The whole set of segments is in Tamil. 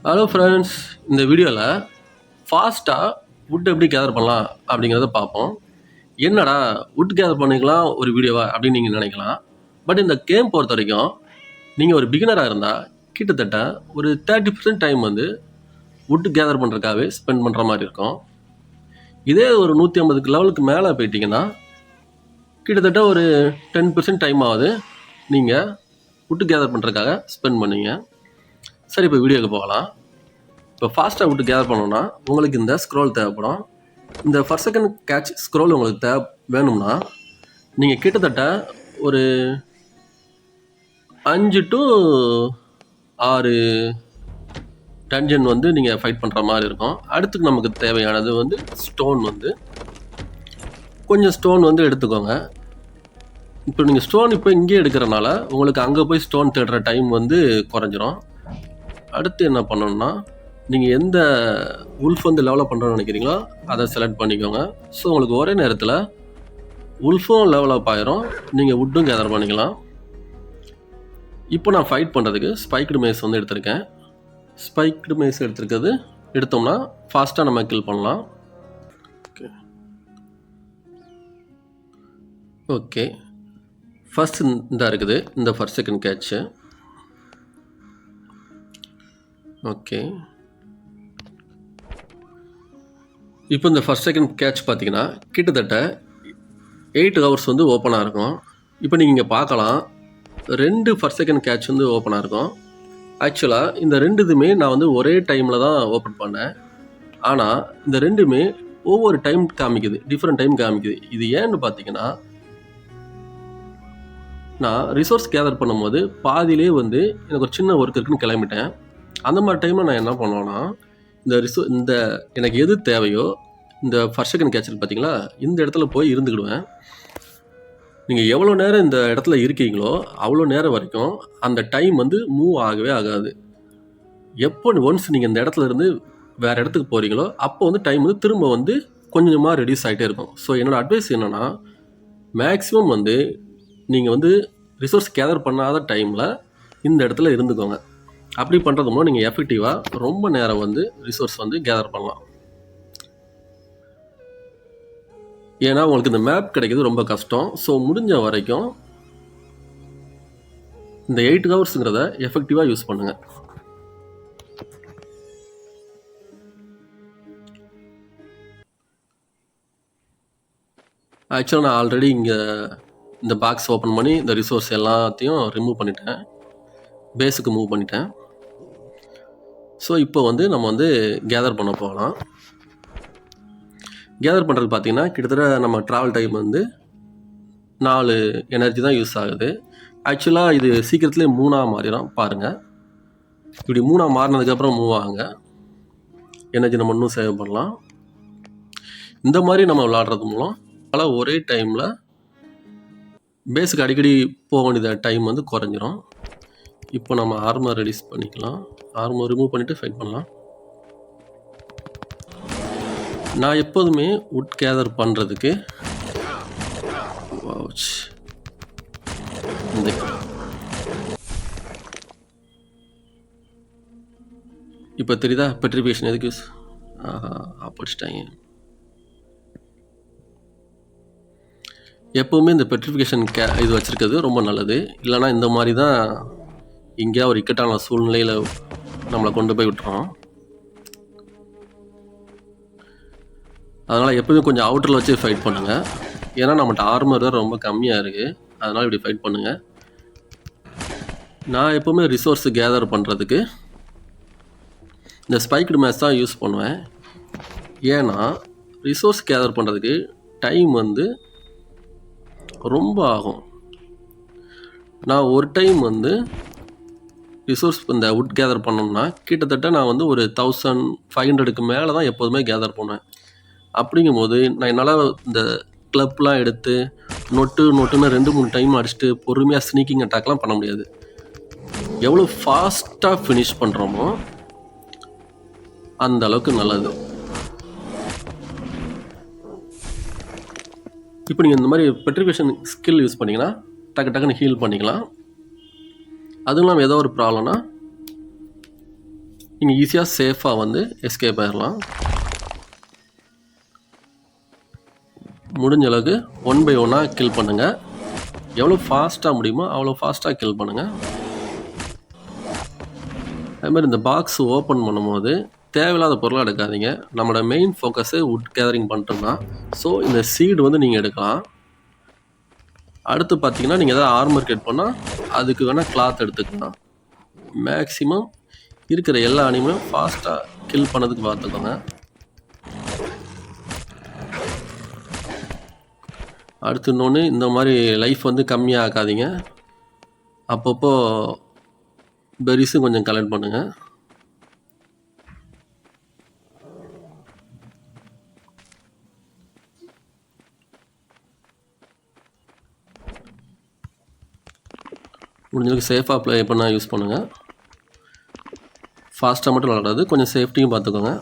ஹலோ ஃப்ரெண்ட்ஸ், இந்த வீடியோவில் ஃபாஸ்ட்டாக வுட் எப்படி கேதர் பண்ணலாம் அப்படிங்கிறத பார்ப்போம். என்னடா வுட் கேதர் பண்ணிக்கலாம் ஒரு வீடியோவா அப்படின்னு நீங்கள் நினைக்கலாம். பட் இந்த கேம் பொறுத்த வரைக்கும் நீங்கள் ஒரு பிகினராக இருந்தால் கிட்டத்தட்ட ஒரு 30% டைம் வந்து வுட் கேதர் பண்ணுறதுக்காகவே ஸ்பெண்ட் பண்ணுற மாதிரி இருக்கும். இதே ஒரு 150 லெவலுக்கு மேலே போயிட்டீங்கன்னா கிட்டத்தட்ட ஒரு 10% டைம் ஆகுது நீங்கள் வுட் கேதர் பண்ணுறதுக்காக ஸ்பெண்ட் பண்ணுவீங்க. சரி, இப்போ வீடியோக்கு போகலாம். இப்போ ஃபாஸ்ட்டாக விட்டு கேதர் பண்ணோன்னா உங்களுக்கு இந்த ஸ்க்ரோல் தேவைப்படும். இந்த ஃபர்ஸ்ட் செகண்ட் கேட்ச் ஸ்க்ரோல் உங்களுக்கு வேணும்னா நீங்கள் கிட்டத்தட்ட ஒரு 5 to 6 டன்ஜன் வந்து நீங்கள் ஃபைட் பண்ணுற மாதிரி இருக்கும். அடுத்து நமக்கு தேவையானது வந்து ஸ்டோன் வந்து கொஞ்சம் ஸ்டோன் வந்து எடுத்துக்கோங்க. இப்போ நீங்கள் ஸ்டோன் இப்போ இங்கே எடுக்கிறனால உங்களுக்கு அங்கே போய் ஸ்டோன் தேடுற டைம் வந்து குறைஞ்சிரும். அடுத்து என்ன பண்ணணும்னா நீங்கள் எந்த உல்ஃப் வந்து லெவலப் பண்ணுறோன்னு நினைக்கிறீங்களோ அதை செலக்ட் பண்ணிக்கோங்க. ஸோ உங்களுக்கு ஒரே நேரத்தில் உல்ஃபும் லெவலப் ஆயிரும், நீங்கள் வுட்டும் கேதர் பண்ணிக்கலாம். இப்போ நான் ஃபைட் பண்ணுறதுக்கு ஸ்பைக்டு மேஸ் வந்து எடுத்திருக்கேன். ஸ்பைக்டு மேஸ் எடுத்தோம்னா ஃபாஸ்ட்டாக நம்ம கில் பண்ணலாம். ஓகே, ஃபர்ஸ்ட் இந்த இருக்குது இந்த ஃபர்ஸ்ட் செகண்ட் கேட்சு. ஓகே, இப்போ இந்த ஃபர்ஸ்ட் செகண்ட் கேட்ச் பார்த்தீங்கன்னா கிட்டத்தட்ட 8 hours வந்து ஓப்பனாக இருக்கும். இப்போ நீங்கள் இங்கே பார்க்கலாம் 2 ஃபர்ஸ்ட் செகண்ட் கேட்ச் வந்து ஓப்பனாக இருக்கும். ஆக்சுவலாக இந்த ரெண்டுமே நான் வந்து ஒரே டைமில் தான் ஓப்பன் பண்ணேன். ஆனால் இந்த ரெண்டுமே ஒவ்வொரு டைம் காமிக்குது, டிஃப்ரெண்ட் டைம் காமிக்குது. இது ஏன்னு பார்த்தீங்கன்னா நான் ரிசோர்ஸ் கேதர் பண்ணும்போது பாதியிலே வந்து எனக்கு ஒரு சின்ன ஒர்க் இருக்குன்னு கிளம்பிட்டேன். அந்த மாதிரி டைமில் நான் என்ன பண்ணுவேன்னா இந்த எனக்கு எது தேவையோ இந்த ஃபர்ஸ்ட் செகண்ட் கேட்ச் பார்த்தீங்களா, இந்த இடத்துல போய் இருந்துக்கிடுவேன். நீங்கள் எவ்வளோ நேரம் இந்த இடத்துல இருக்கீங்களோ அவ்வளோ நேரம் வரைக்கும் அந்த டைம் வந்து மூவ் ஆகவே ஆகாது. எப்போ ஒன்ஸ் நீங்கள் இந்த இடத்துல இருந்து வேறு இடத்துக்கு போகிறீங்களோ அப்போ வந்து டைம் வந்து திரும்ப வந்து கொஞ்சமாக ரெடியூஸ் ஆகிட்டே இருக்கும். ஸோ என்னோடய அட்வைஸ் என்னென்னா மேக்ஸிமம் வந்து நீங்கள் வந்து ரிசோர்ஸ் கேதர் பண்ணாத டைமில் இந்த இடத்துல இருந்துக்கோங்க. அப்படி பண்ணுறது மூலம் நீங்கள் எஃபெக்டிவாக ரொம்ப நேரம் வந்து ரிசோர்ஸ் வந்து கேதர் பண்ணலாம். ஏன்னா உங்களுக்கு இந்த மேப் கிடைக்கிறது ரொம்ப கஷ்டம். ஸோ முடிஞ்ச வரைக்கும் இந்த 8 ஹவர்ஸுங்கிறத எஃபெக்டிவாக யூஸ் பண்ணுங்கள். ஆக்சுவலாக நான் ஆல்ரெடி இங்கே இந்த பாக்ஸ் ஓப்பன் பண்ணி இந்த ரிசோர்ஸ் எல்லாத்தையும் ரிமூவ் பண்ணிட்டேன், பேஸுக்கு மூவ் பண்ணிட்டேன். ஸோ இப்போ வந்து நம்ம வந்து கேதர் பண்ண போகலாம். கேதர் பண்ணுறது பார்த்திங்கன்னா கிட்டத்தட்ட நம்ம ட்ராவல் டைம் வந்து 4 எனர்ஜி தான் யூஸ் ஆகுது. ஆக்சுவலாக இது சீக்கிரத்துலேயே 3ஆக மாறிடும் பாருங்கள். இப்படி 3ஆக மாறினதுக்கப்புறம் மூவ் ஆகுங்க, எனர்ஜி நம்ம இன்னும் சேவ் பண்ணலாம். இந்த மாதிரி நம்ம விளாட்றது மூலம் பல ஒரே டைமில் பேஸுக்கு அடிக்கடி போக வேண்டியது டைம் வந்து குறைஞ்சிரும். இப்போ நம்ம ஆர்மர் ரெடியூஸ் பண்ணிக்கலாம், ஆர்மர் ரிமூவ் பண்ணிவிட்டு ஃபைட் பண்ணலாம். நான் எப்போதுமே வுட் கேதர் பண்ணுறதுக்கு இந்த இப்போ தெரியுதா பெட்ரிஃபிகேஷன் எதுக்கு படிச்சிட்டாங்க. எப்போவுமே இந்த பெட்ரிஃபிகேஷன் இது வச்சுருக்கிறது ரொம்ப நல்லது. இல்லைனா இந்த மாதிரி தான் இங்கேயா ஒரு இக்கட்டான சூழ்நிலையில் நம்மளை கொண்டு போய் விட்டுறோம். அதனால் எப்போதும் கொஞ்சம் அவுட்டரில் வச்சு ஃபைட் பண்ணுங்கள். ஏன்னா நம்மகிட்ட ஆர்மர் தான் ரொம்ப கம்மியாக இருக்குது, அதனால் இப்படி ஃபைட் பண்ணுங்கள். நான் எப்போவுமே ரிசோர்ஸு கேதர் பண்ணுறதுக்கு இந்த ஸ்பைக்டு மேட்ச் தான் யூஸ் பண்ணுவேன். ஏன்னா ரிசோர்ஸ் கேதர் பண்ணுறதுக்கு டைம் வந்து ரொம்ப ஆகும். நான் ஒரு டைம் வந்து ரிசோர்ஸ் இந்த வுட் கேதர் பண்ணோம்னா கிட்டத்தட்ட நான் வந்து ஒரு 1500க்கு மேலே தான் எப்போதுமே கேதர் பண்ணுவேன். அப்படிங்கும்போது நான் என்னால் இந்த கிளப்லாம் எடுத்து நொட்டுன்னு 2-3 டைம் அடிச்சுட்டு பொறுமையாக ஸ்னீக்கிங் அட்டாக்லாம் பண்ண முடியாது. எவ்வளோ ஃபாஸ்ட்டாக ஃபினிஷ் பண்ணுறோமோ அந்த அளவுக்கு நல்லது. இப்போ நீங்கள் இந்த மாதிரி பெட்ரிஃபிகேஷன் ஸ்கில் யூஸ் பண்ணிங்கன்னா டக்குன்னு ஹீல் பண்ணிக்கலாம். அதுவும் இல்லாமல் ஏதோ ஒரு ப்ராப்ளம்னா நீங்கள் ஈஸியாக சேஃபாக வந்து எஸ்கேப் ஆகிடலாம். முடிஞ்ச அளவுக்கு 1 by 1 கில் பண்ணுங்கள். எவ்வளோ ஃபாஸ்ட்டாக முடியுமோ அவ்வளோ ஃபாஸ்ட்டாக கில் பண்ணுங்கள். அதுமாதிரி இந்த பாக்ஸ் ஓப்பன் பண்ணும்போது தேவையில்லாத பொருளாக எடுக்காதீங்க. நம்மளோட மெயின் ஃபோக்கஸு வுட் கேதரிங் பண்ணிட்டோம்னா, ஸோ இந்த சீடு வந்து நீங்கள் எடுக்கலாம். அடுத்து பார்த்தீங்கன்னா நீங்கள் எதாவது ஆர்மர் கிரியேட் பண்ணால் அதுக்கு வேணால் கிளாத் எடுத்துக்கலாம். மேக்ஸிமம் இருக்கிற எல்லா அனிமலும் ஃபாஸ்ட்டாக கில் பண்ணதுக்கு பார்த்துக்கோங்க. அடுத்து இன்னொன்று, இந்த மாதிரி லைஃப் வந்து கம்மியாக ஆக்காதீங்க. அப்பப்போ பெரிஸும் கொஞ்சம் கலெக்ட் பண்ணுங்கள். முடிஞ்சளவுக்கு சேஃபாக ப்ளே பண்ண யூஸ் பண்ணுங்கள். ஃபாஸ்ட்டாக மட்டும் விளாடாது, கொஞ்சம் சேஃப்டியும் பார்த்துக்கோங்க.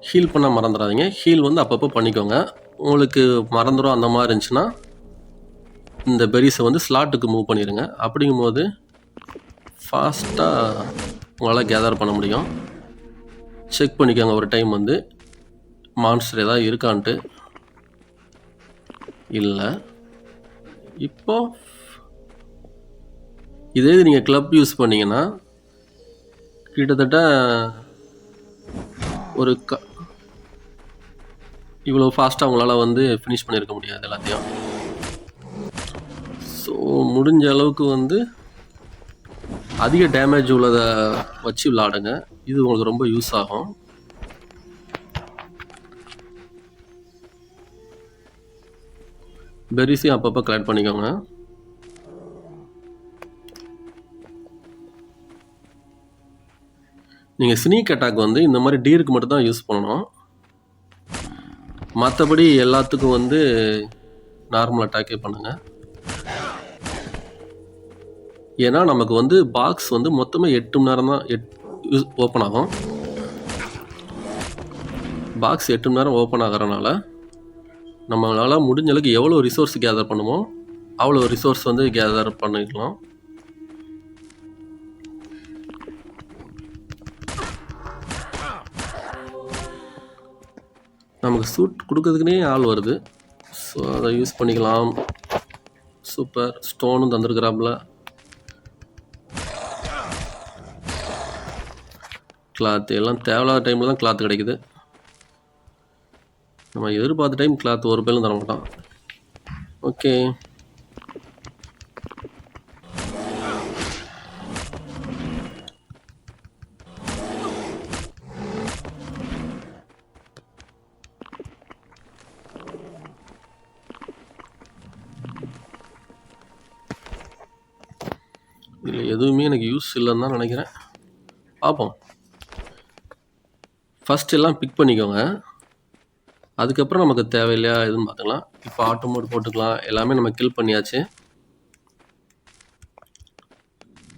ஹீல் பண்ண மறந்துடாதீங்க. ஹீல் வந்து அப்பப்போ பண்ணிக்கோங்க. உங்களுக்கு மறந்துடும் அந்த மாதிரி இருந்துச்சுன்னா இந்த பெரிஸை வந்து ஸ்லாட்டுக்கு மூவ் பண்ணிடுங்க. அப்படிங்கும்போது ஃபாஸ்ட்டாக உங்களால் கேதர் பண்ண முடியும். செக் பண்ணிக்கோங்க ஒரு டைம் வந்து மான்ஸ்டர் ஏதாவது இருக்கான்ட்டு. இல்லை, இப்போது இதே இது நீங்கள் கிளப் யூஸ் பண்ணிங்கன்னா கிட்டத்தட்ட ஒரு இவ்வளோ ஃபாஸ்ட்டாக உங்களால் வந்து ஃபினிஷ் பண்ணியிருக்க முடியாது எல்லாத்தையும். ஸோ முடிஞ்ச அளவுக்கு வந்து அதிக டேமேஜ் உள்ளதை வச்சு விளாடுங்க. இது உங்களுக்கு ரொம்ப யூஸ் ஆகும். பெரிஸையும் அப்பப்போ கலெக்ட் பண்ணிக்கோங்க. நீங்கள் ஸ்னீக் அட்டாக் வந்து இந்த மாதிரி டீருக்கு மட்டும் தான் யூஸ் பண்ணணும். மற்றபடி எல்லாத்துக்கும் வந்து நார்மல் அட்டாக்கே பண்ணுங்கள். ஏன்னா நமக்கு வந்து பாக்ஸ் வந்து மொத்தமாக 8 மணி நேரம் தான் ஓப்பன் ஆகும். பாக்ஸ் 8 மணி நேரம் ஓப்பன் ஆகிறனால நம்மளால் முடிஞ்ச அளவுக்கு எவ்வளோ ரிசோர்ஸ் கேதர் பண்ணுமோ அவ்வளோ ரிசோர்ஸ் வந்து கேதர் பண்ணிக்கலாம். நமக்கு சூட் கொடுக்கறதுக்குனே ஆள் வருது, ஸோ அதை யூஸ் பண்ணிக்கலாம். சூப்பர், ஸ்டோனும் தந்துருக்கிறாப்புல. கிளாத்து எல்லாம் தேவையில்லாத டைமில் தான் கிளாத்து கிடைக்குது. நம்ம எதிர்பார்த்த டைம் கிளாத் ஒரு பேரும் தர மாட்டான். ஓகே, இதில் எதுவுமே எனக்கு யூஸ் இல்லைன்னு தான் நினைக்கிறேன். பார்ப்போம். ஃபஸ்ட் எல்லாம் பிக் பண்ணிக்கோங்க, அதுக்கப்புறம் நமக்கு தேவையில்லையா எதுன்னு பார்த்துக்கலாம். இப்போ ஆட்டோ மோட் போட்டுக்கலாம். எல்லாமே நம்ம கில் பண்ணியாச்சு.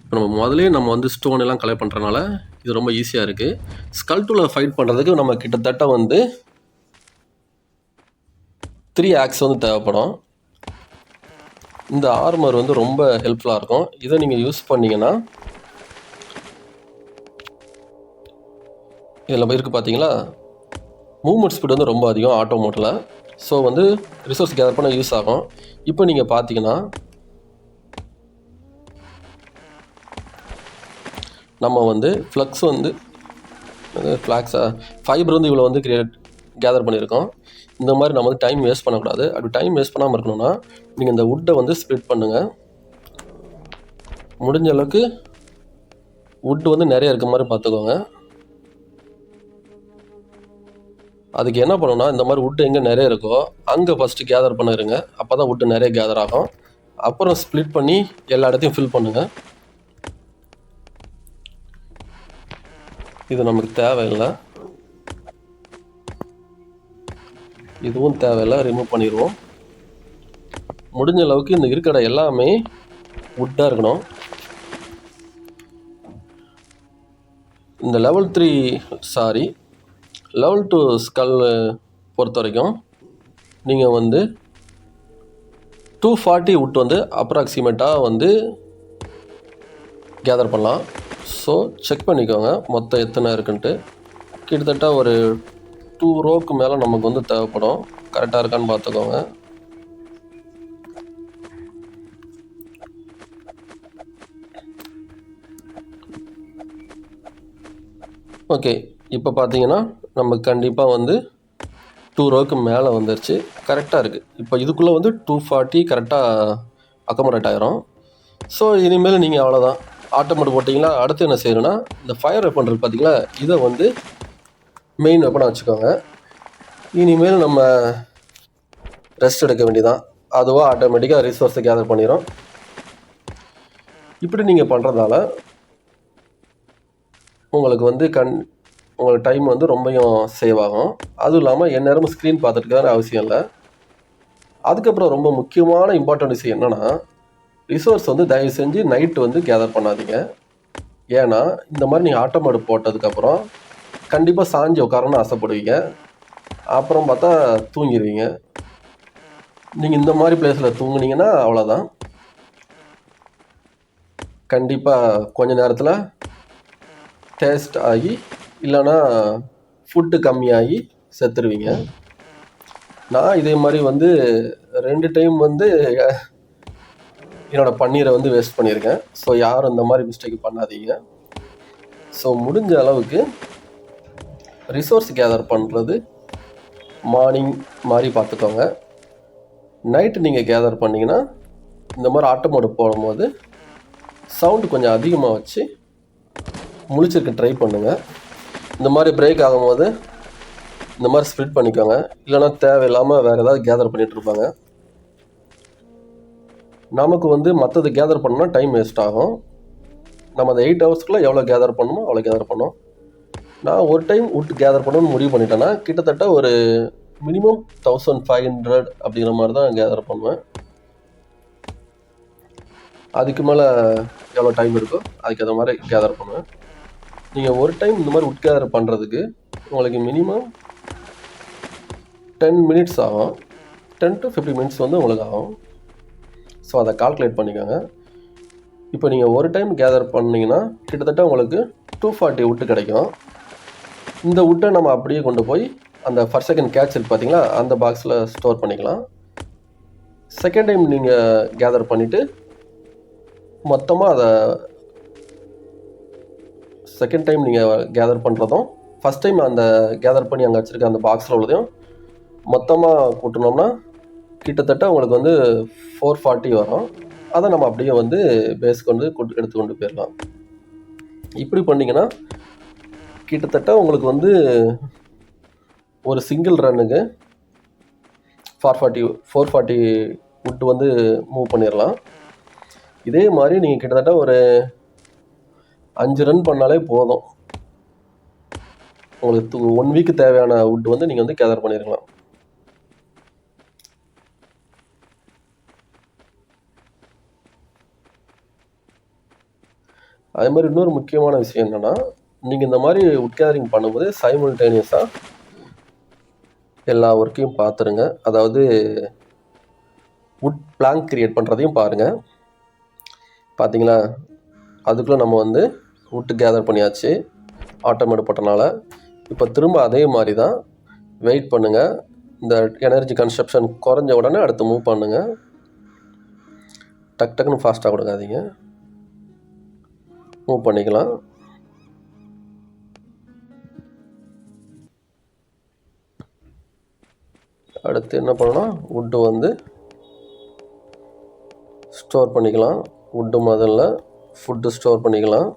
இப்போ நம்ம முதலே நம்ம வந்து ஸ்டோன் எல்லாம் கலெக்ட் பண்ணுறதுனால இது ரொம்ப ஈஸியாக இருக்குது. ஸ்கல் டூவில் ஃபைட் பண்ணுறதுக்கு நம்ம கிட்டத்தட்ட வந்து 3 ஆக்ஸ் வந்து தேவைப்படும். இந்த ஆர்மர் வந்து ரொம்ப ஹெல்ப்ஃபுல்லாக இருக்கும். இதை நீங்கள் யூஸ் பண்ணிங்கன்னா இதில் இருக்குது பார்த்தீங்களா, மூவ்மெண்ட் ஸ்பீட் வந்து ரொம்ப அதிகம் ஆட்டோ மோட்டில். ஸோ வந்து ரிசோர்ஸ் கேதர் பண்ண யூஸ் ஆகும். இப்போ நீங்கள் பார்த்தீங்கன்னா நம்ம வந்து ஃப்ளக்ஸ் வந்து ஃபைபர் வந்து இவ்வளோ வந்து கேதர் பண்ணியிருக்கோம். இந்த மாதிரி நம்ம வந்து டைம் வேஸ்ட் பண்ணக்கூடாது. அப்படி டைம் வேஸ்ட் பண்ணாமல் இருக்கணும்னா நீங்கள் இந்த வுட்டை வந்து ஸ்ப்ளிட் பண்ணுங்கள். முடிஞ்ச அளவுக்கு வுட்டு வந்து நிறைய இருக்க மாதிரி பார்த்துக்கோங்க. அதுக்கு என்ன பண்ணணும்னா இந்த மாதிரி வுட்டு எங்கே நிறைய இருக்கோ அங்கே ஃபஸ்ட்டு கேதர் பண்ணிடுங்க. அப்போ தான் வுட்டு நிறைய கேதர் ஆகும். அப்புறம் ஸ்ப்ளிட் பண்ணி எல்லா இடத்தையும் ஃபில் பண்ணுங்கள். இது நமக்கு தேவையில்லை, இதுவும் தேவையில்லை, ரிமூவ் பண்ணிடுவோம். முடிஞ்ச அளவுக்கு இந்த இருக்கிற எல்லாமே வுட்டாக இருக்கணும். இந்த லெவல் 3 சாரி லெவல் 2 ஸ்கல் பொறுத்த வரைக்கும் நீங்கள் வந்து 240 வுட் வந்து அப்ராக்சிமேட்டாக வந்து கேதர் பண்ணலாம். ஸோ செக் பண்ணிக்கோங்க மொத்தம் எத்தனை இருக்குன்ட்டு. கிட்டத்தட்ட ஒரு 2 ரோக்கு மேலே நமக்கு வந்து தேவைப்படும். கரெக்டாக இருக்கான்னு பார்த்துக்கோங்க. ஓகே, இப்போ பார்த்தீங்கன்னா நமக்கு கண்டிப்பாக வந்து 2 ரோக்கு மேலே வந்துருச்சு. கரெக்டாக இருக்குது. இப்போ இதுக்குள்ளே வந்து 240 கரெக்டாக அக்கமடேட் ஆகிரும். ஸோ இனிமேல் நீங்கள் அவ்வளோதான், ஆட்டோமேட் போட்டிங்களா. அடுத்து என்ன செய்யணும்னா, இந்த ஃபயர் வெப்பன் இருக்குது பார்த்தீங்களா, இதை வந்து மெயின் வெப்பனாக வச்சுக்கோங்க. இனிமேல் நம்ம ரெஸ்ட் எடுக்க வேண்டியதான். அதுவாக ஆட்டோமேட்டிக்காக ரிசோர்ஸை கேதர் பண்ணிடும். இப்படி நீங்கள் பண்ணுறதால உங்களுக்கு வந்து உங்களுக்கு டைம் வந்து ரொம்பவும் சேவ் ஆகும். அதுவும் இல்லாமல் எந்நேரமும் ஸ்க்ரீன் பார்த்துட்டுக்கான அவசியம் இல்லை. அதுக்கப்புறம் ரொம்ப முக்கியமான இம்பார்ட்டன்ட் விஷயம் என்னென்னா, ரிசோர்ஸ் வந்து தயவு செஞ்சு நைட்டு வந்து கேதர் பண்ணாதீங்க. ஏன்னா இந்த மாதிரி நீங்கள் ஆட்டோமேட் போட்டதுக்கப்புறம் கண்டிப்பாக சாஞ்சி உட்காரணும்னு ஆசைப்படுவீங்க. அப்புறம் பார்த்தா தூங்கிடுவீங்க. நீங்கள் இந்த மாதிரி பிளேஸில் தூங்குனீங்கன்னா அவ்வளோதான். கண்டிப்பாக கொஞ்ச நேரத்தில் டேஸ்ட் ஆகி இல்லைன்னா ஃபுட்டு கம்மியாகி செத்துருவீங்க. நான் இதே மாதிரி வந்து 2 டைம் வந்து என்னோடய பன்னீரை வந்து வேஸ்ட் பண்ணியிருக்கேன். ஸோ யாரும் இந்த மாதிரி மிஸ்டேக் பண்ணாதீங்க. ஸோ முடிஞ்ச அளவுக்கு ரிசோர்ஸ் கேதர் பண்ணுறது மார்னிங் மாதிரி பார்த்துக்கோங்க. நைட்டு நீங்கள் கேதர் பண்ணிங்கன்னா இந்த மாதிரி ஆட்டோமோடு போடும்போது சவுண்டு கொஞ்சம் அதிகமாக வச்சு முழிச்சிருக்க ட்ரை பண்ணுங்கள். இந்த மாதிரி பிரேக் ஆகும்போது இந்த மாதிரி ஸ்ப்ளிட் பண்ணிக்கோங்க. இல்லைனா தேவையில்லாமல் வேறு ஏதாவது கேதர் பண்ணிகிட்ருப்பாங்க. நமக்கு வந்து மற்றது கேதர் பண்ணால் டைம் வேஸ்ட் ஆகும். நம்ம அந்த 8 ஹவர்ஸ்க்குள்ளே எவ்வளோ கேதர் பண்ணணுமோ அவ்வளோ கேதர் பண்ணோம். நான் ஒரு டைம் வுட் கேதர் பண்ணணும்னு முடிவு பண்ணிட்டேன்னா கிட்டத்தட்ட ஒரு மினிமம் 1500 அப்படிங்கிற மாதிரி தான் கேதர் பண்ணுவேன். அதுக்கு மேலே எவ்வளோ டைம் இருக்கோ அதுக்கேற்ற மாதிரி கேதர் பண்ணுவேன். நீங்கள் ஒரு டைம் இந்த மாதிரி வுட் கேதர் பண்ணுறதுக்கு உங்களுக்கு மினிமம் 10 மினிட்ஸ் ஆகும். 10 to 15 மினிட்ஸ் வந்து உங்களுக்கு ஆகும். ஸோ அதை கால்குலேட் பண்ணிக்கோங்க. இப்போ நீங்கள் ஒரு டைம் கேதர் பண்ணிங்கன்னா கிட்டத்தட்ட உங்களுக்கு 240 வுட்டு கிடைக்கும். இந்த வுட்டை நம்ம அப்படியே கொண்டு போய் அந்த ஃபர்ஸ்ட் செகண்ட் கேட்ச் இருக்கு பார்த்தீங்களா, அந்த பாக்ஸில் ஸ்டோர் பண்ணிக்கலாம். செகண்ட் டைம் நீங்கள் கேதர் பண்ணிவிட்டு மொத்தமாக அதை செகண்ட் டைம் நீங்கள் கேதர் பண்ணுறதும் ஃபஸ்ட் டைம் அந்த கேதர் பண்ணி அங்கே வச்சுருக்க அந்த பாக்ஸில் உள்ளதையும் மொத்தமாக கூட்டினோம்னா கிட்டத்தட்ட உங்களுக்கு வந்து 440 வரும். அதை நம்ம அப்படியே வந்து பேஸ்க்கு வந்து எடுத்து கொண்டு போயிடலாம். இப்படி பண்ணிங்கன்னா கிட்டத்தட்ட உங்களுக்கு வந்து ஒரு சிங்கிள் ரன்னுக்கு 440 வுட் வந்து மூவ் பண்ணிடலாம். இதே மாதிரி நீங்கள் கிட்டத்தட்ட ஒரு 5 ரன் பண்ணாலே போதும். உங்களுக்கு 1 வீக்கு தேவையான வுட் வந்து நீங்கள் வந்து கேதர் பண்ணிடலாம். அதே மாதிரி இன்னொரு முக்கியமான விஷயம் என்னென்னா, நீங்கள் இந்த மாதிரி வுட் கேதரிங் பண்ணும்போது சைமல்டேனியஸாக எல்லா ஒர்க்கையும் பார்த்துருங்க. அதாவது வுட் பிளாங்க் கிரியேட் பண்ணுறதையும் பாருங்கள். பார்த்தீங்களா, அதுக்குள்ளே நம்ம வந்து வுட்டு கேதர் பண்ணியாச்சு ஆட்டோமேட் போட்டனால. இப்போ திரும்ப அதே மாதிரி தான் வெயிட் பண்ணுங்கள். இந்த எனர்ஜி கன்சப்ஷன் குறைஞ்ச உடனே அடுத்து மூவ் பண்ணுங்கள். டக்குன்னு ஃபாஸ்ட்டாக கொடுக்காதீங்க, மூவ் பண்ணிக்கலாம். அடுத்து என்ன பண்ணணும், வுட்டு வந்து ஸ்டோர் பண்ணிக்கலாம். வுட்டு முதல்ல ஃபுட்டு ஸ்டோர் பண்ணிக்கலாம்.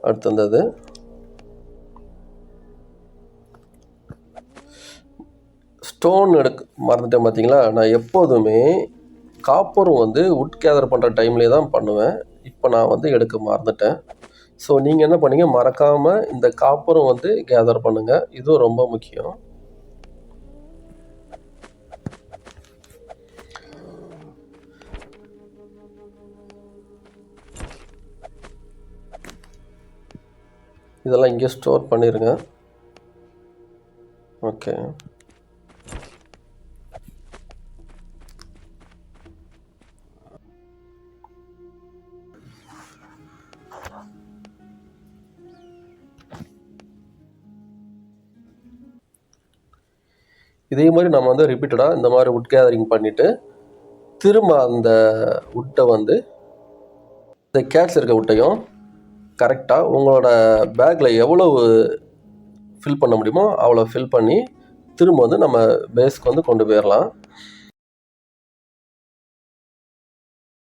அடுத்தது ஸ்டோன் மறந்துட்டேன் பார்த்தீங்களா. நான் எப்போதுமே காப்பரும் வந்து வுட் கேதர் பண்ணுற டைம்லேயே தான் பண்ணுவேன். இப்போ நான் வந்து எடுக்க மறந்துட்டேன். ஸோ நீங்கள் என்ன பண்ணீங்க, மறக்காமல் இந்த காப்பரும் வந்து கேதர் பண்ணுங்கள். இதுவும் ரொம்ப முக்கியம். இதெல்லாம் இங்கே ஸ்டோர் பண்ணிடுங்க. ஓகே, இதே மாதிரி நம்ம வந்து ரிப்பீட்டடாக இந்த மாதிரி வுட் கேதரிங் பண்ணிவிட்டு திரும்ப அந்த வுட்டை வந்து இந்த கேட்ஸ் இருக்க வுட்டையும் கரெக்டாக உங்களோட பேக்கில் எவ்வளவு ஃபில் பண்ண முடியுமோ அவ்வளோ ஃபில் பண்ணி திரும்ப வந்து நம்ம பேஸ்க்கு வந்து கொண்டு போயிடலாம்.